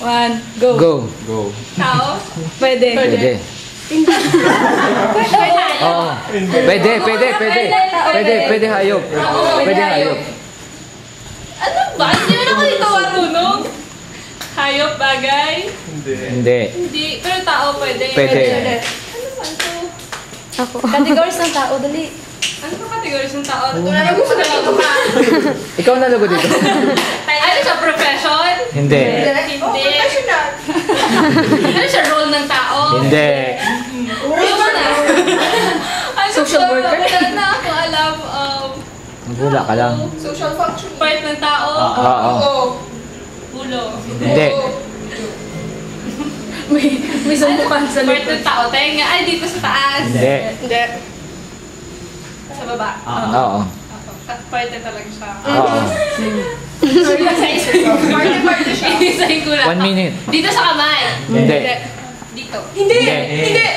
1, go. Go. Tao? Pwede. Pwede. Oo. Pwede hayop. Pwede hayop. Ano ba? Hindi mo na ako dito marunong. Hayop, bagay? Hindi. Hindi. Pero tao pwede. Pwede. Ano ba ito? Ako. Categories ng tao, dali. Ano ba categories ng tao? Wala na gusto na lang ka. Ikaw na lugo dito. Ano siya, profession? Hindi. Hindi. Professional. Ano siya, role ng tao? Hindi. Ano ba na? Ano Social ba? worker? Wala na ako alam. Magula ka lang. Social function. Part ng tao? Oo. Ulo. Hindi. May sumbukan sa Part ng tao. Tenga. Ay, dito sa taas. Hindi. Hindi. Sa baba. Oo. Part na talaga siya. Oo. Isa-isa ko na. 1 minute. Dito sa kamay. Hindi. Dito. Hindi. Hindi.